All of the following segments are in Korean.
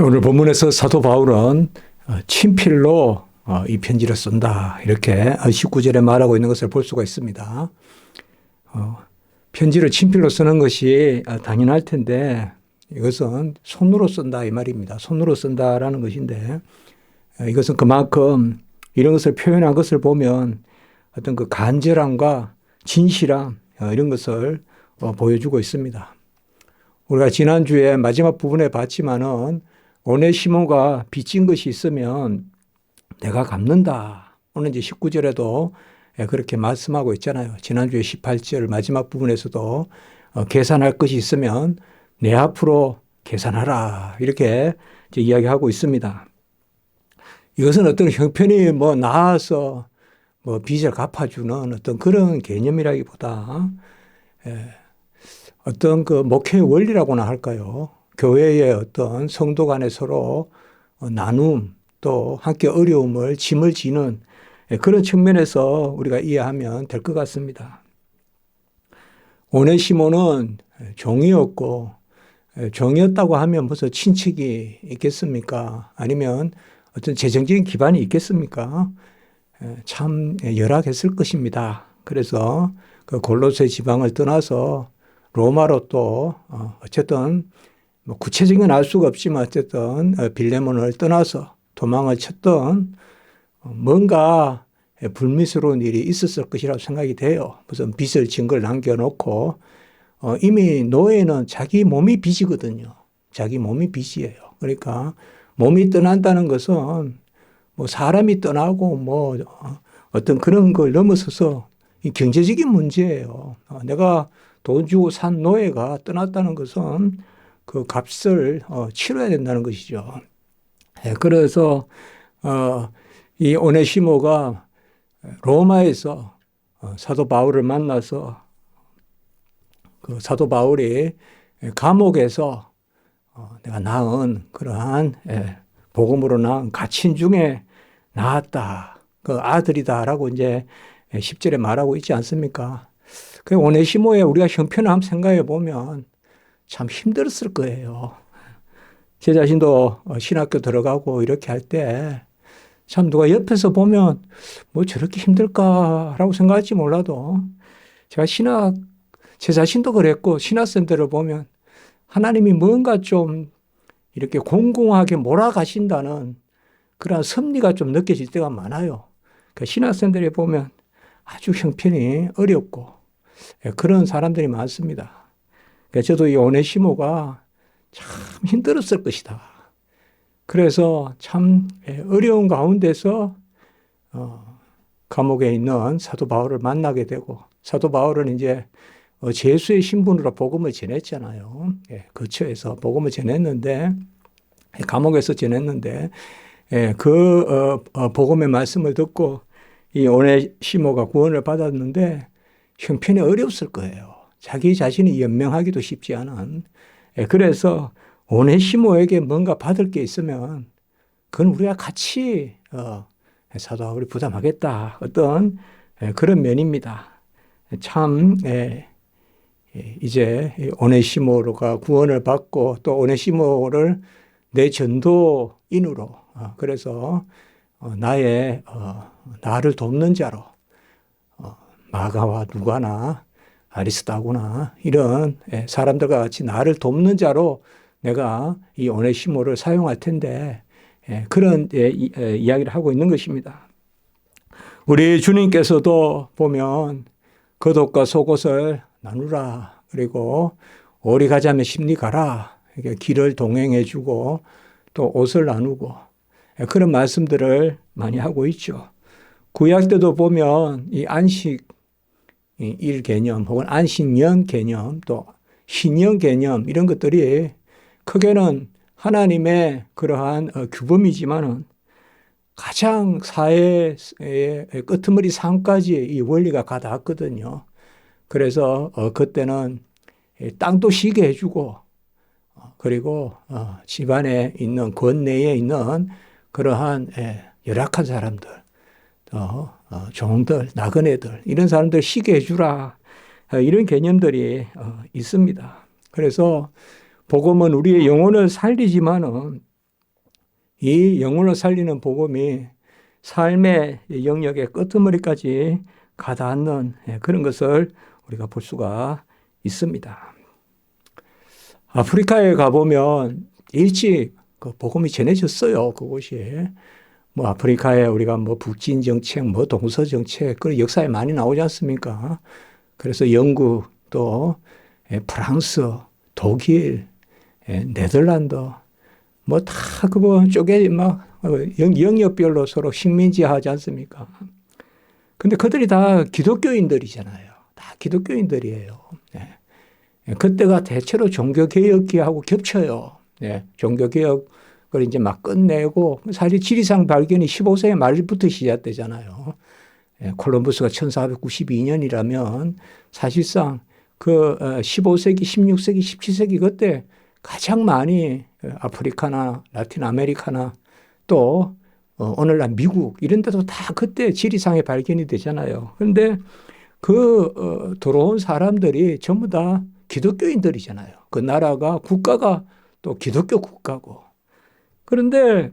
오늘 본문에서 사도 바울은 친필로 이 편지를 쓴다. 이렇게 19절에 말하고 있는 것을 볼 수가 있습니다. 편지를 친필로 쓰는 것이 당연할 텐데 이것은 손으로 쓴다 이 말입니다. 손으로 쓴다라는 것인데 이것은 그만큼 이런 것을 표현한 것을 보면 어떤 그 간절함과 진실함 이런 것을 보여주고 있습니다. 우리가 지난주에 마지막 부분에 봤지만은 오네시모가 빚진 것이 있으면 내가 갚는다. 오늘 이제 19절에도 그렇게 말씀하고 있잖아요. 지난주에 18절 마지막 부분에서도 계산할 것이 있으면 내 앞으로 계산하라. 이렇게 이제 이야기하고 있습니다. 이것은 어떤 형편이 나아서 빚을 갚아주는 어떤 그런 개념이라기보다 어떤 그 목회의 원리라고나 할까요? 교회의 어떤 성도 간에 서로 나눔 또 함께 어려움을 짐을 지는 그런 측면에서 우리가 이해하면 될 것 같습니다. 오네시모는 종이었고 종이었다고 하면 무슨 친척이 있겠습니까? 아니면 어떤 재정적인 기반이 있겠습니까? 참 열악했을 것입니다. 그래서 그 골로새 지방을 떠나서 로마로 또 어쨌든 구체적인 건 알 수가 없지만 어쨌든 빌레몬을 떠나서 도망을 쳤던 뭔가 불미스러운 일이 있었을 것이라고 생각이 돼요. 무슨 빚을 진 걸 남겨놓고 이미 노예는 자기 몸이 빚이거든요. 자기 몸이 빚이에요. 그러니까 몸이 떠난다는 것은 사람이 떠나고 어떤 그런 걸 넘어서서 이 경제적인 문제예요. 내가 돈 주고 산 노예가 떠났다는 것은 그 값을 치러야 된다는 것이죠. 그래서 이 오네시모가 로마에서 사도 바울을 만나서 그 사도 바울이 감옥에서 내가 낳은 그러한 복음으로 낳은 가친 중에 낳았다. 그 아들이다라고 이제 10절에 말하고 있지 않습니까? 그 오네시모의 우리가 형편을 한번 생각해 보면 참 힘들었을 거예요. 제 자신도 신학교 들어가고 이렇게 할 때 참 누가 옆에서 보면 저렇게 힘들까라고 생각할지 몰라도 제가 제 자신도 그랬고 신학생들을 보면 하나님이 뭔가 좀 이렇게 공공하게 몰아가신다는 그런 섭리가 좀 느껴질 때가 많아요. 그 신학생들이 보면 아주 형편이 어렵고 그런 사람들이 많습니다. 저도 이 오네시모가 참 힘들었을 것이다. 그래서 참 어려운 가운데서 감옥에 있는 사도 바울을 만나게 되고 사도 바울은 이제 제수의 신분으로 복음을 전했잖아요. 거처에서 복음을 전했는데 감옥에서 전했는데 그 복음의 말씀을 듣고 이 오네시모가 구원을 받았는데 형편이 어려웠을 거예요. 자기 자신이 연명하기도 쉽지 않은. 그래서 오네시모에게 뭔가 받을 게 있으면 그건 우리가 같이 사도 바울이 부담하겠다. 어떤 그런 면입니다. 참 이제 오네시모가 구원을 받고 또 오네시모를 내 전도인으로 그래서 나를 돕는 자로 마가와 누가나 아리스다고나 이런 사람들과 같이 나를 돕는 자로 내가 이 오네시모를 사용할 텐데 그런 이야기를 하고 있는 것입니다. 우리 주님께서도 보면 겉옷과 속옷을 나누라. 그리고 오리 가자면 심리 가라. 길을 동행해 주고 또 옷을 나누고 그런 말씀들을 많이 하고 있죠. 구약 때도 보면 이 안식 일 개념 혹은 안식년 개념 또 신년 개념 이런 것들이 크게는 하나님의 그러한 규범이지만은 가장 사회의 끄트머리 상까지 이 원리가 가닿았거든요. 그래서 그때는 땅도 쉬게 해주고 그리고 집안에 있는 권내에 있는 그러한 열악한 사람들 종들, 나그네들 이런 사람들 쉬게 해주라 이런 개념들이 있습니다. 그래서 복음은 우리의 영혼을 살리지만은 이 영혼을 살리는 복음이 삶의 영역의 끄트머리까지 가닿는 그런 것을 우리가 볼 수가 있습니다. 아프리카에 가보면 일찍 그 복음이 전해졌어요. 그곳이. 뭐 아프리카에 우리가 뭐 북진 정책, 뭐 동서 정책, 그 역사에 많이 나오지 않습니까? 그래서 영국 또 프랑스, 독일, 네덜란드 뭐 다 그거 쪽에 막 영역별로 서로 식민지하지 않습니까? 근데 그들이 다 기독교인들이잖아요. 다 기독교인들이에요. 네. 그때가 대체로 종교개혁기하고 겹쳐요. 네. 종교개혁을 이제 막 끝내고 사실 지리산 발견이 15세기 말부터 시작되잖아요. 콜럼버스가 1492년이라면 사실상 그 15세기, 16세기, 17세기 그때 가장 많이 아프리카나 라틴 아메리카나 또 오늘날 미국 이런 데도 다 그때 지리상에 발견이 되잖아요. 그런데 들어온 사람들이 전부 다 기독교인들이잖아요. 그 나라가 국가가 또 기독교 국가고. 그런데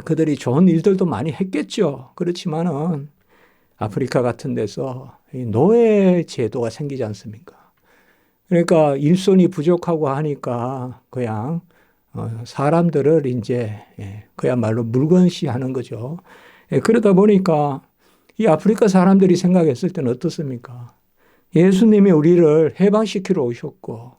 그들이 좋은 일들도 많이 했겠죠. 그렇지만은 아프리카 같은 데서 노예 제도가 생기지 않습니까? 그러니까 일손이 부족하고 하니까 그냥 사람들을 이제 그야말로 물건시하는 거죠. 그러다 보니까 이 아프리카 사람들이 생각했을 때는 어떻습니까? 예수님이 우리를 해방시키러 오셨고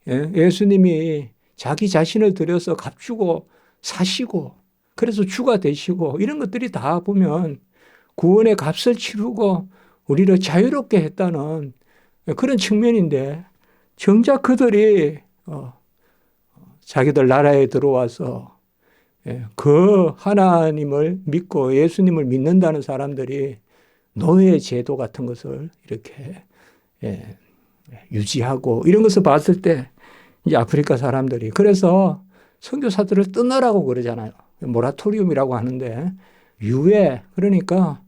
예수님이 자기 자신을 들여서 값주고 사시고 그래서 주가 되시고 이런 것들이 다 보면 구원의 값을 치르고 우리를 자유롭게 했다는 그런 측면인데 정작 그들이 자기들 나라에 들어와서 그 하나님을 믿고 예수님을 믿는다는 사람들이 노예 제도 같은 것을 이렇게 유지하고 이런 것을 봤을 때 이제 아프리카 사람들이 그래서 선교사들을 떠나라고 그러잖아요. 모라토리움이라고 하는데 유예 그러니까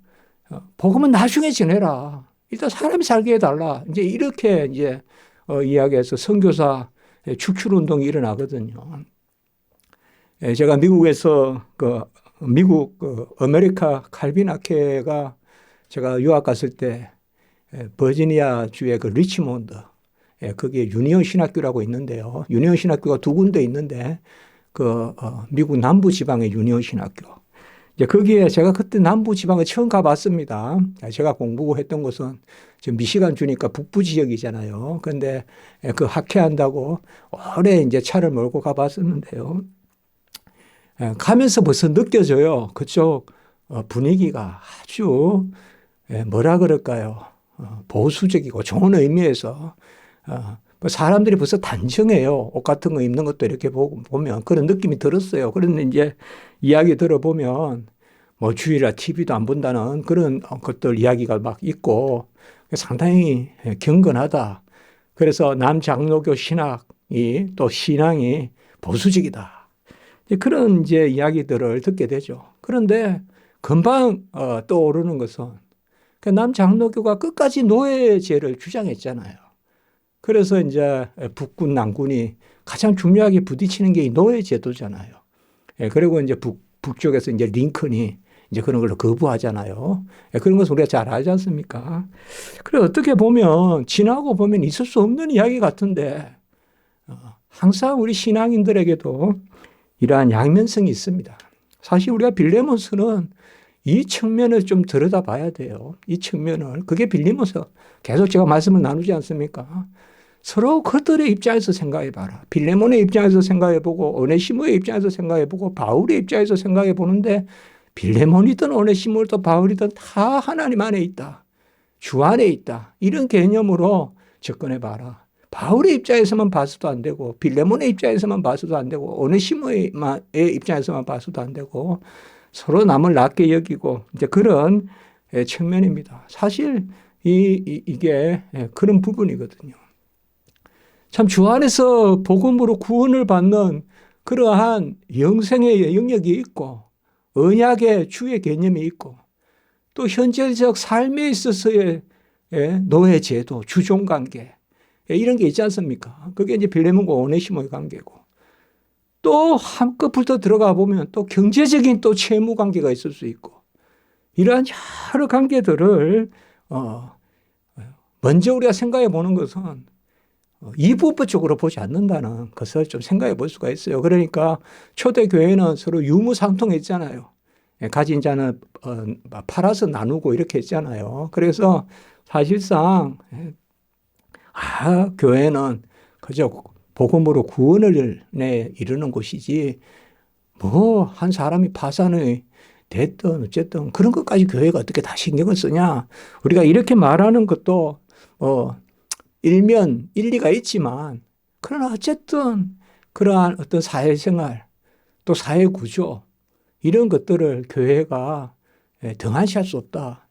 복음은 나중에 전해라. 일단 사람이 살게 해달라. 이제 이렇게 이제 이야기해서 선교사 축출 운동이 일어나거든요. 제가 미국에서 미국 아메리카 칼빈 학회가 제가 유학 갔을 때 버지니아 주의 리치몬드 거기에 유니온 신학교라고 있는데요. 유니온 신학교가 두 군데 있는데 미국 남부 지방의 유니온 신학교. 이제 거기에 제가 그때 남부 지방을 처음 가봤습니다. 제가 공부했던 곳은 지금 미시간 주니까 북부 지역이잖아요. 그런데 그 학회한다고 오래 이제 차를 몰고 가봤었는데요. 가면서 벌써 느껴져요. 그쪽 분위기가 아주 뭐라 그럴까요? 보수적이고 좋은 의미에서 사람들이 벌써 단정해요. 옷 같은 거 입는 것도 이렇게 보면 그런 느낌이 들었어요. 그런데 이제 이야기 들어보면 뭐 주일이라 TV도 안 본다는 그런 것들 이야기가 막 있고 상당히 경건하다. 그래서 남장로교 신학이 또 신앙이 보수적이다. 그런 이제 이야기들을 듣게 되죠. 그런데 금방 떠오르는 것은 남장로교가 끝까지 노예제를 주장했잖아요. 그래서 이제 북군, 남군이 가장 중요하게 부딪히는 게 이 노예제도잖아요. 그리고 이제 북쪽에서 이제 링컨이 이제 그런 걸 거부하잖아요. 그런 것을 우리가 잘 알지 않습니까? 그래 어떻게 보면 지나고 보면 있을 수 없는 이야기 같은데 항상 우리 신앙인들에게도 이러한 양면성이 있습니다. 사실 우리가 빌레몬스는 이 측면을 좀 들여다봐야 돼요. 이 측면을. 그게 빌레몬스 계속 제가 말씀을 나누지 않습니까? 서로 그들의 입장에서 생각해봐라. 빌레몬의 입장에서 생각해보고 오네시모의 입장에서 생각해보고 바울의 입장에서 생각해보는데 빌레몬이든 오네시모든 바울이든 다 하나님 안에 있다. 주 안에 있다. 이런 개념으로 접근해봐라. 바울의 입장에서만 봐서도 안 되고 빌레몬의 입장에서만 봐서도 안 되고 오네시모의 입장에서만 봐서도 안 되고 서로 남을 낮게 여기고 이제 그런 측면입니다. 사실 이게 그런 부분이거든요. 참 주 안에서 복음으로 구원을 받는 그러한 영생의 영역이 있고 언약의 주의 개념이 있고 또 현실적 삶에 있어서의 노예 제도, 주종 관계 이런 게 있지 않습니까? 그게 이제 빌레몬과 오네시모의 관계고 또 한꺼풀 더 들어가 보면 또 경제적인 또 채무 관계가 있을 수 있고 이러한 여러 관계들을 먼저 우리가 생각해 보는 것은 이부법적으로 보지 않는다는 것을 좀 생각해 볼 수가 있어요. 그러니까 초대교회는 서로 유무상통했잖아요. 가진 자는 팔아서 나누고 이렇게 했잖아요. 그래서 사실상 교회는 그저 복음으로 구원을 이루는 곳이지 뭐 한 사람이 파산이 됐든 어쨌든 그런 것까지 교회가 어떻게 다 신경을 쓰냐. 우리가 이렇게 말하는 것도 일면 일리가 있지만 그러나 어쨌든 그러한 어떤 사회생활 또 사회구조 이런 것들을 교회가 등한시할 수 없다.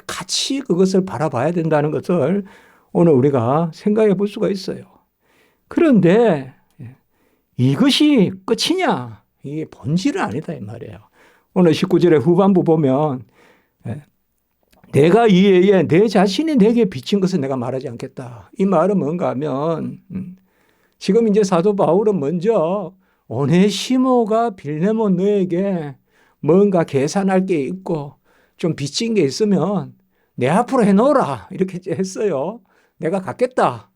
같이 그것을 바라봐야 된다는 것을 오늘 우리가 생각해 볼 수가 있어요. 그런데 이것이 끝이냐? 이게 본질은 아니다 이 말이에요. 오늘 19절의 후반부 보면 내가 이에 내 자신이 내게 비친 것을 내가 말하지 않겠다. 이 말은 뭔가 하면 지금 이제 사도 바울은 먼저 오네시모가 빌레몬 너에게 뭔가 계산할 게 있고 좀 빚진 게 있으면 내 앞으로 해놓으라 이렇게 했어요. 내가 갚겠다.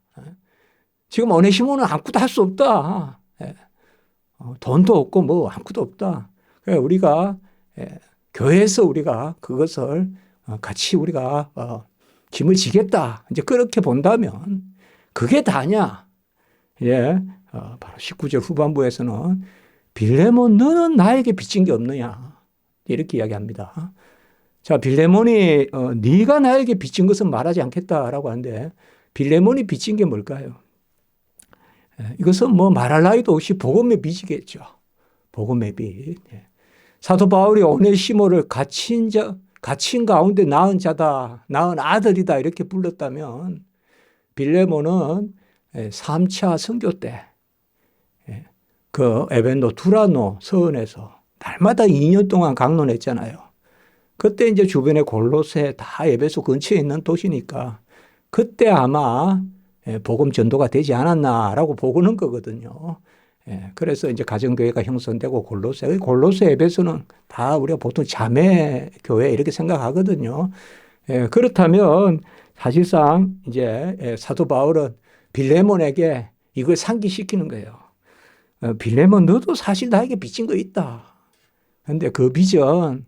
지금 오네시모는 아무것도 할 수 없다. 돈도 없고 뭐 아무것도 없다. 우리가 교회에서 우리가 그것을 같이 우리가 짐을 지겠다. 이제 그렇게 본다면 그게 다냐? 바로 19절 후반부에서는 빌레몬 너는 나에게 빚진 게 없느냐? 이렇게 이야기합니다. 자, 빌레몬이 네가 나에게 빚진 것은 말하지 않겠다라고 하는데 빌레몬이 빚진 게 뭘까요? 이것은 뭐 말할 나위도 없이 복음의 빚이겠죠. 복음의 빚. 사도 바울이 오네시모를 갇힌 가운데 낳은 자다, 낳은 아들이다 이렇게 불렀다면 빌레몬은 3차 선교 때 그 에벤도 두라노 서원에서 날마다 2년 동안 강론했잖아요. 그때 이제 주변에 골로새 다 에베소 근처에 있는 도시니까 그때 아마 복음 전도가 되지 않았나라고 보고는 거거든요. 그래서 이제 가정교회가 형성되고 골로새 에베소는 다 우리가 보통 자매 교회 이렇게 생각하거든요. 그렇다면 사실상 이제 사도 바울은 빌레몬에게 이걸 상기시키는 거예요. 빌레몬 너도 사실 나에게 빚진 거 있다. 그런데 그 빚은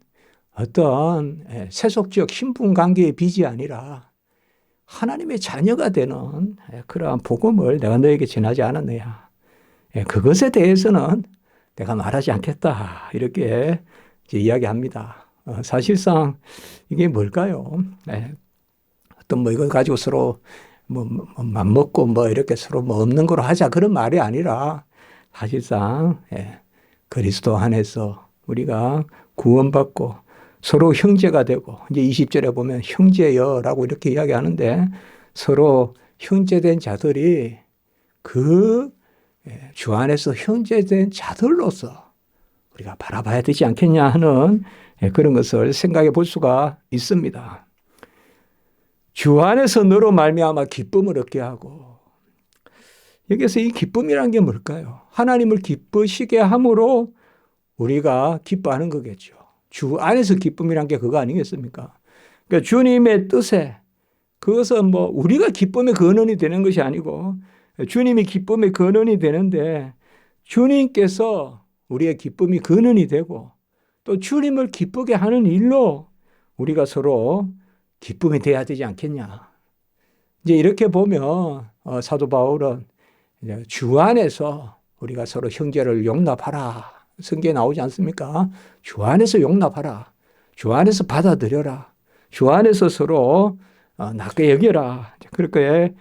어떤 세속적 신분 관계의 빚이 아니라 하나님의 자녀가 되는 그러한 복음을 내가 너에게 전하지 않았느냐. 그것에 대해서는 내가 말하지 않겠다. 이렇게 이제 이야기합니다. 사실상 이게 뭘까요? 어떤 뭐 이걸 가지고 서로 맘먹고 이렇게 서로 없는 거로 하자. 그런 말이 아니라 사실상 그리스도 안에서 우리가 구원받고 서로 형제가 되고 이제 20절에 보면 형제여라고 이렇게 이야기하는데 서로 형제된 자들이 그 주 안에서 형제된 자들로서 우리가 바라봐야 되지 않겠냐 하는 그런 것을 생각해 볼 수가 있습니다. 주 안에서 너로 말미암아 기쁨을 얻게 하고 여기서 이 기쁨이란 게 뭘까요? 하나님을 기쁘시게 함으로 우리가 기뻐하는 거겠죠. 주 안에서 기쁨이란 게 그거 아니겠습니까? 그러니까 주님의 뜻에 그것은 뭐 우리가 기쁨의 근원이 되는 것이 아니고 주님이 기쁨의 근원이 되는데 주님께서 우리의 기쁨이 근원이 되고 또 주님을 기쁘게 하는 일로 우리가 서로 기쁨이 돼야 되지 않겠냐. 이제 이렇게 보면 사도 바울은 이제 주 안에서 우리가 서로 형제를 용납하라. 성경에 나오지 않습니까? 주 안에서 용납하라. 주 안에서 받아들여라. 주 안에서 서로 낮게 여겨라. 그렇게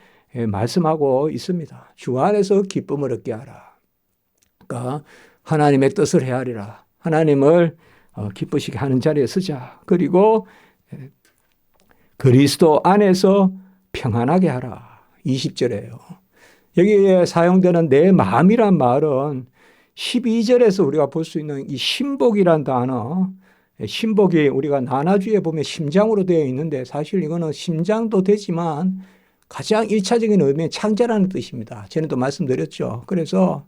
말씀하고 있습니다. 주 안에서 기쁨을 얻게 하라. 그러니까 하나님의 뜻을 헤아리라. 하나님을 기쁘시게 하는 자리에 서자. 그리고 그리스도 안에서 평안하게 하라. 20절에요. 여기에 사용되는 내 마음이란 말은 12절에서 우리가 볼 수 있는 이 신복이란 단어, 신복이 우리가 나나주에 보면 심장으로 되어 있는데 사실 이거는 심장도 되지만 가장 1차적인 의미는 창자라는 뜻입니다. 전에도 말씀드렸죠. 그래서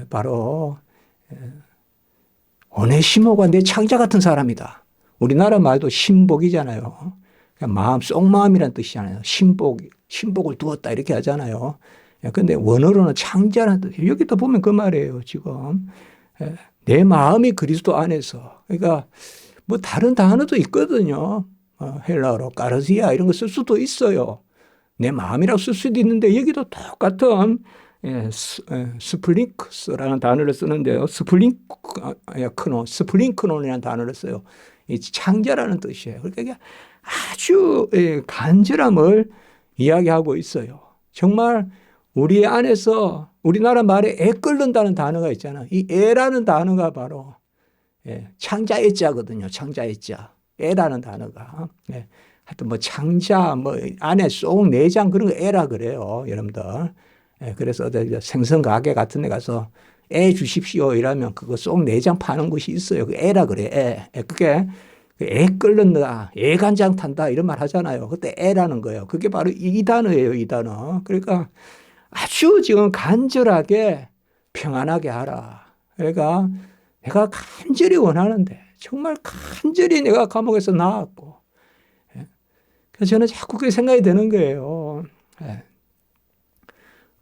바로 오네시모가 내 창자 같은 사람이다. 우리나라 말도 신복이잖아요. 마음, 속마음이란 뜻이잖아요. 신복을 두었다 이렇게 하잖아요. 그런데 원어로는 창자라는 뜻. 여기다 보면 그 말이에요. 지금 내 마음이 그리스도 안에서. 그러니까 뭐 다른 단어도 있거든요. 헬라어로 까르시아 이런 거 쓸 수도 있어요. 내 마음이라고 쓸 수도 있는데 여기도 똑같은 스플링크스라는 단어를 쓰는데요. 스플링크논이라는 단어를 써요. 이 창자라는 뜻이에요. 그러니까 이게 아주 간절함을 이야기하고 있어요. 정말 우리 안에서 우리나라 말에 애 끓는다는 단어가 있잖아요. 이 애라는 단어가 바로 창자의 자거든요. 창자의 자. 애라는 단어가. 하여튼 뭐 창자, 뭐 안에 쏙 내장 그런 거 애라 그래요. 여러분들. 그래서 생선 가게 같은 데 가서 애 주십시오 이러면 그거 쏙 내장 파는 곳이 있어요. 그 애라 그래. 애. 그게 애 끓는다, 애 간장 탄다 이런 말 하잖아요. 그때 애라는 거예요. 그게 바로 이 단어예요. 이 단어. 그러니까 아주 지금 간절하게 평안하게 하라. 그러니까 내가 간절히 원하는데 정말 간절히 내가 감옥에서 나왔고 그래서 저는 자꾸 그게 생각이 되는 거예요.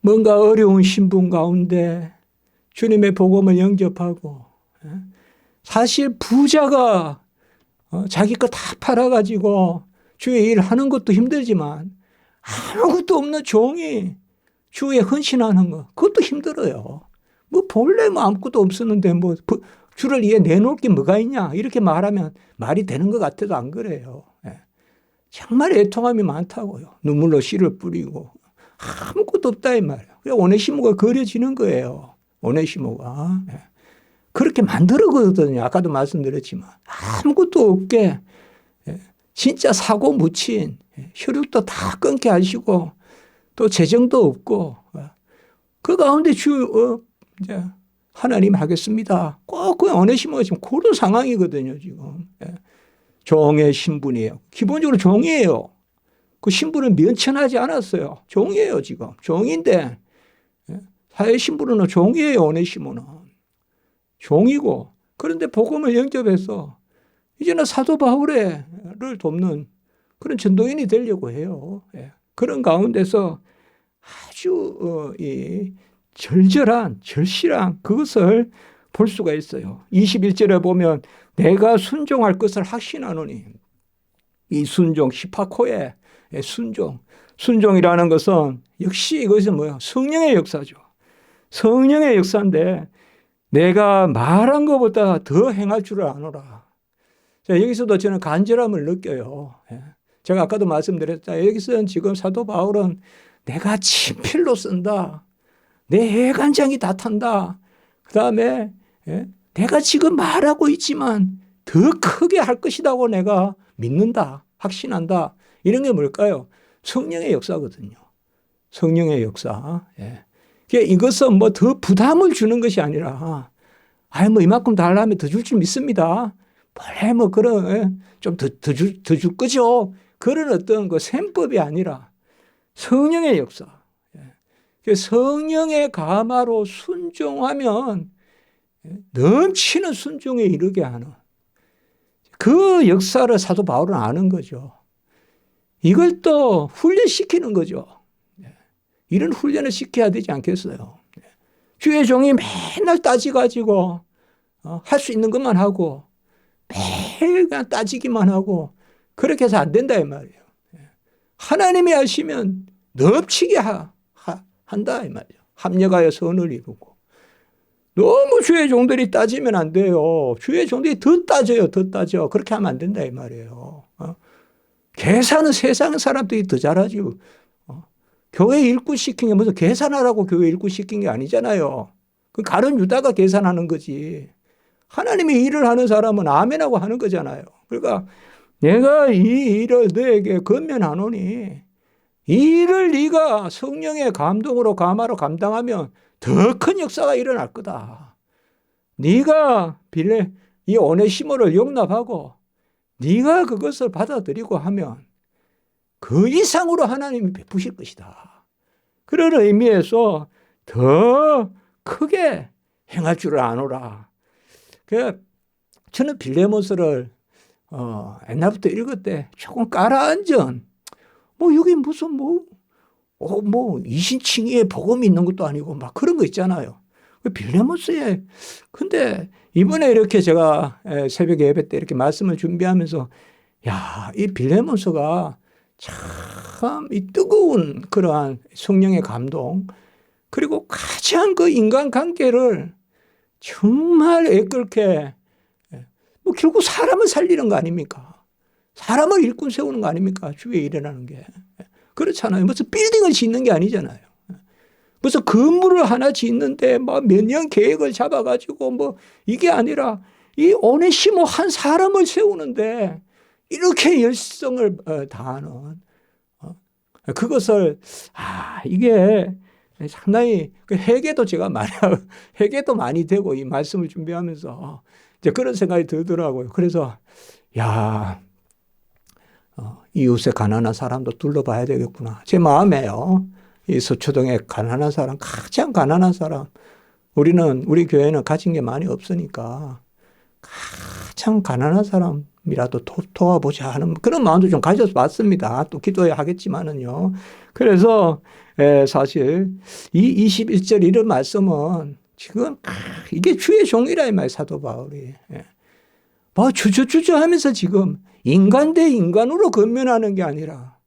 뭔가 어려운 신분 가운데 주님의 복음을 영접하고 사실 부자가 자기 거 다 팔아가지고 주의 일 하는 것도 힘들지만 아무것도 없는 종이 주에 헌신하는 거 그것도 힘들어요. 뭐 본래 뭐 아무것도 없었는데 뭐 주를 위해 내놓을 게 뭐가 있냐 이렇게 말하면 말이 되는 것 같아도 안 그래요. 정말 애통함이 많다고요. 눈물로 씨를 뿌리고 아무것도 없다 이 말이에요. 그래서 오네시모가 그려지는 거예요. 오네시모가. 그렇게 만들었거든요. 아까도 말씀드렸지만 아무것도 없게 진짜 사고 묻힌 혈육도 다 끊게 하시고 또 재정도 없고 그 가운데 이제 하나님 하겠습니다. 꼭 그 오네시모가 지금 그런 상황이거든요. 지금 종의 신분이에요. 기본적으로 종이에요. 그 신분은 면천하지 않았어요. 종이에요 지금. 종인데 사회 신분은 종이에요. 오네시모는. 종이고 그런데 복음을 영접해서 이제는 사도 바울을 돕는 그런 전도인이 되려고 해요. 그런 가운데서 아주 절실한 그것을 볼 수가 있어요. 21절에 보면 내가 순종할 것을 확신하노니 이 순종 히파코의 순종이라는 것은 역시 이것은 뭐야? 성령의 역사죠. 성령의 역사인데 내가 말한 것보다 더 행할 줄을 아노라. 자, 여기서도 저는 간절함을 느껴요. 제가 아까도 말씀드렸다. 여기서는 지금 사도 바울은 내가 친필로 쓴다. 내 애간장이 다 탄다. 그 다음에 내가 지금 말하고 있지만 더 크게 할 것이라고 내가 믿는다. 확신한다. 이런 게 뭘까요? 성령의 역사거든요. 성령의 역사. 이것은 뭐 더 부담을 주는 것이 아니라, 뭐 이만큼 달라면 더 줄 줄 믿습니다. 뭐 그런, 좀 더 줄 거죠. 그런 어떤 그 셈법이 아니라 성령의 역사. 성령의 감화로 순종하면 넘치는 순종에 이르게 하는 그 역사를 사도 바울은 아는 거죠. 이걸 또 훈련시키는 거죠. 이런 훈련을 시켜야 되지 않겠어요. 주의 종이 맨날 따지가지고 할 수 있는 것만 하고 매일 그냥 따지기만 하고 그렇게 해서 안 된다 이 말이에요. 하나님이 하시면 넘치게 한다 이 말이에요. 합력하여 선을 이루고. 너무 주의 종들이 따지면 안 돼요. 주의 종들이 더 따져요. 더 따져. 그렇게 하면 안 된다 이 말이에요. 계산은 세상 사람들이 더 잘하지. 교회 일꾼시킨 게 무슨 계산하라고 교회 일꾼시킨 게 아니잖아요. 그 가룟 유다가 계산하는 거지. 하나님이 일을 하는 사람은 아멘하고 하는 거잖아요. 그러니까 내가 이 일을 너에게 건면하노니 이 일을 네가 성령의 감동으로 감화로 감당하면 더 큰 역사가 일어날 거다. 네가 이 오네시모를 용납하고 네가 그것을 받아들이고 하면 그 이상으로 하나님이 베푸실 것이다. 그런 의미에서 더 크게 행할 줄을 아노라. 그 저는 빌레몬서를 옛날부터 읽을 때 조금 깔아앉은 여기 무슨 뭐 이신칭의의 복음이 있는 것도 아니고 막 그런 거 있잖아요. 빌레몬서에 근데 이번에 이렇게 제가 새벽 예배 때 이렇게 말씀을 준비하면서 이 빌레몬서가 참 이 뜨거운 그러한 성령의 감동 그리고 가장 그 인간관계를 정말 애끓게 결국 사람을 살리는 거 아닙니까? 사람을 일꾼 세우는 거 아닙니까? 주위에 일어나는 게. 그렇잖아요. 무슨 빌딩을 짓는 게 아니잖아요. 무슨 건물을 하나 짓는데 몇 년 계획을 잡아가지고 이게 아니라 이 오네시모 한 사람을 세우는데 이렇게 열성을 다하는 그것을 이게 상당히 회개도 제가 회개도 많이 되고 이 말씀을 준비하면서 이제 그런 생각이 들더라고요. 그래서 이웃의 가난한 사람도 둘러봐야 되겠구나. 제 마음에요. 이 서초동에 가난한 사람, 가장 가난한 사람. 우리 교회는 가진 게 많이 없으니까 가장 가난한 사람이라도 도와보자 하는 그런 마음도 좀 가져서 봤습니다. 또 기도해야 하겠지만은요. 그래서 사실 이 21절 이런 말씀은 지금 이게 주의 종이라 이 말 사도 바울이. 주저주저 하면서 지금 인간 대 인간으로 건면하는 게 아니라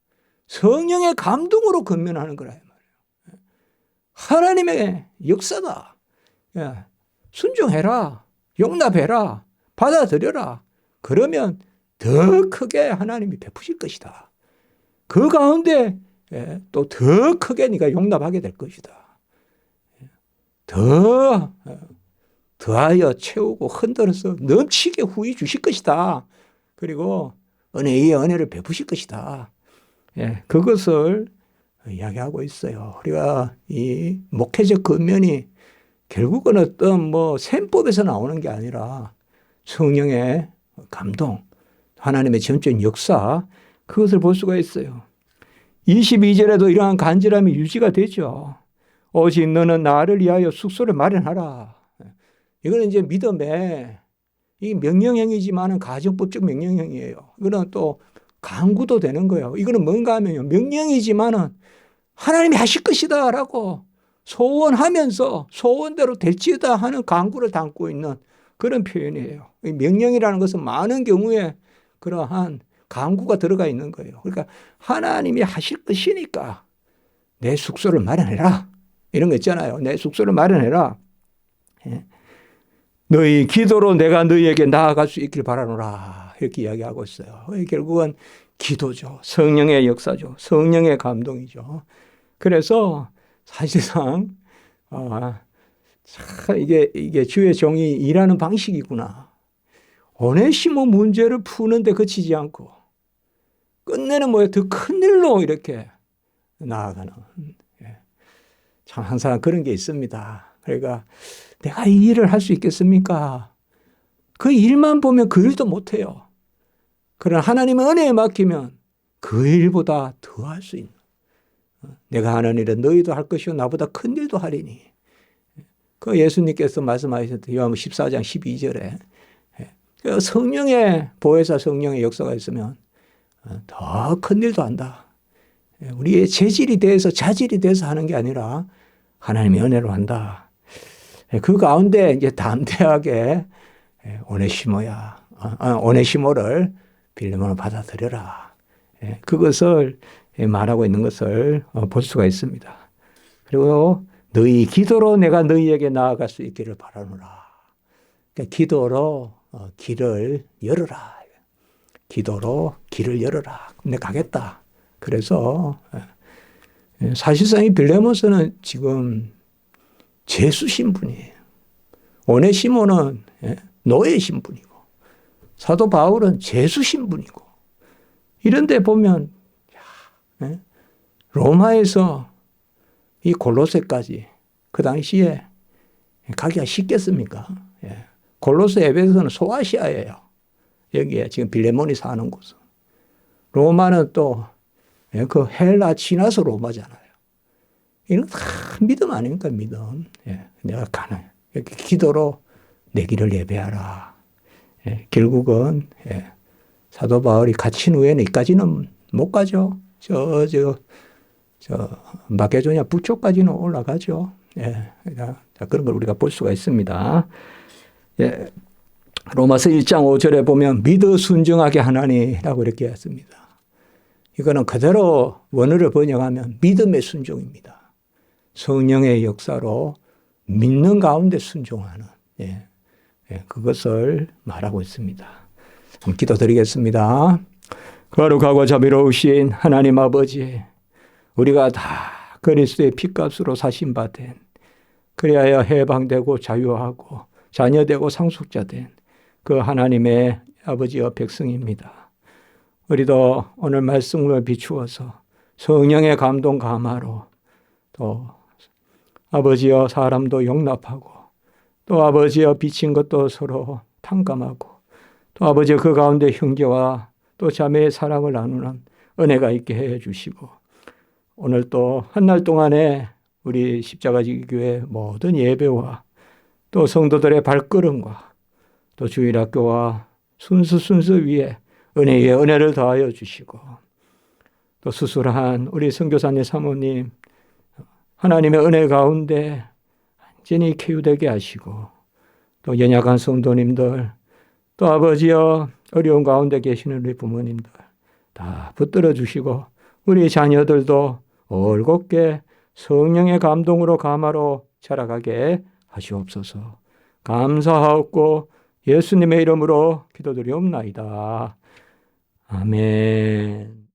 성령의 감동으로 건면하는 거라 이 말이에요. 하나님의 역사다. 순종해라. 용납해라. 받아들여라. 그러면 더 크게 하나님이 베푸실 것이다. 그 가운데 또 더 크게 네가 용납하게 될 것이다. 더하여 채우고 흔들어서 넘치게 후히 주실 것이다. 그리고 은혜 위에 은혜를 베푸실 것이다. 그것을 이야기하고 있어요. 우리가 이 목회적 근면이 결국은 어떤 셈법에서 나오는 게 아니라 성령의 감동, 하나님의 전적인 역사, 그것을 볼 수가 있어요. 22절에도 이러한 간절함이 유지가 되죠. 오직 너는 나를 위하여 숙소를 마련하라. 이거는 이제 믿음의 이 명령형이지만은 가정법적 명령형이에요. 이거는 또 간구도 되는 거예요. 이거는 뭔가 하면요. 명령이지만은 하나님이 하실 것이다 라고 소원하면서 소원대로 될지어다 하는 간구를 담고 있는 그런 표현이에요. 이 명령이라는 것은 많은 경우에 그러한 간구가 들어가 있는 거예요. 그러니까 하나님이 하실 것이니까 내 숙소를 마련해라. 이런 거 있잖아요. 내 숙소를 마련해라. 너희 기도로 내가 너희에게 나아갈 수 있길 바라노라. 이렇게 이야기하고 있어요. 결국은 기도죠. 성령의 역사죠. 성령의 감동이죠. 그래서 사실상 이게 주의 종이 일하는 방식이구나. 오네시모 문제를 푸는데 그치지 않고 끝내는 더 큰 일로 이렇게 나아가는. 참 항상 그런 게 있습니다. 그러니까 내가 이 일을 할 수 있겠습니까? 그 일만 보면 그 일도 못해요. 그러나 하나님의 은혜에 맡기면 그 일보다 더 할 수 있는. 내가 하는 일은 너희도 할 것이요 나보다 큰 일도 하리니. 그 예수님께서 말씀하셨던 요한복음 14장 12절에 성령의 보혜사 성령의 역사가 있으면 더 큰 일도 한다. 우리의 재질이 돼서 자질이 돼서 하는 게 아니라 하나님의 은혜로 한다. 그 가운데 이제 담대하게 오네시모를 빌레몬을 받아들여라. 그것을 말하고 있는 것을 볼 수가 있습니다. 그리고 너희 기도로 내가 너희에게 나아갈 수 있기를 바라노라. 그러니까 기도로 길을 열어라. 기도로 길을 열어라. 내가 가겠다. 그래서 사실상 이 빌레몬서는 지금 제수 신분이에요. 오네시모는 노예 신분이고 사도 바울은 제수 신분이고 이런데 보면 로마에서 이 골로새까지 그 당시에 가기가 쉽겠습니까? 골로새 에베소는 소아시아예요. 여기에 지금 빌레몬이 사는 곳은. 로마는 또 그 헬라 지나서 로마잖아요. 이건 다 믿음 아닙니까? 믿음. 내가 가는. 이렇게 기도로 내 길을 예배하라. 결국은 사도 바울이 갇힌 후에는 이까지는 못 가죠. 마게도냐 북쪽까지는 올라가죠. 자, 그런 걸 우리가 볼 수가 있습니다. 로마서 1장 5절에 보면 믿어 순종하게 하나니라고 이렇게 했습니다. 이거는 그대로 원어를 번역하면 믿음의 순종입니다. 성령의 역사로 믿는 가운데 순종하는 그것을 말하고 있습니다. 한번 기도드리겠습니다. 거룩하고 자비로우신 하나님 아버지, 우리가 다 그리스도의 피값으로 사신받은, 그리하여 해방되고 자유하고 자녀되고 상속자된 그 하나님의 아버지와 백성입니다. 우리도 오늘 말씀을 비추어서 성령의 감동 감화로 또 아버지여 사람도 용납하고 또 아버지여 비친 것도 서로 탕감하고 또 아버지여 그 가운데 형제와 또 자매의 사랑을 나누는 은혜가 있게 해 주시고 오늘 또 한 날 동안에 우리 십자가지기교회 모든 예배와 또 성도들의 발걸음과 또 주일학교와 순수 위에 은혜 위에 은혜를 더하여 주시고 또 수술한 우리 선교사님 사모님 하나님의 은혜 가운데 완전히 쾌유되게 하시고 또 연약한 성도님들 또 아버지여 어려운 가운데 계시는 우리 부모님들 다 붙들어 주시고 우리 자녀들도 올곧게 성령의 감동으로 감화로 자라가게 하시옵소서. 감사하옵고 예수님의 이름으로 기도드리옵나이다. 아멘.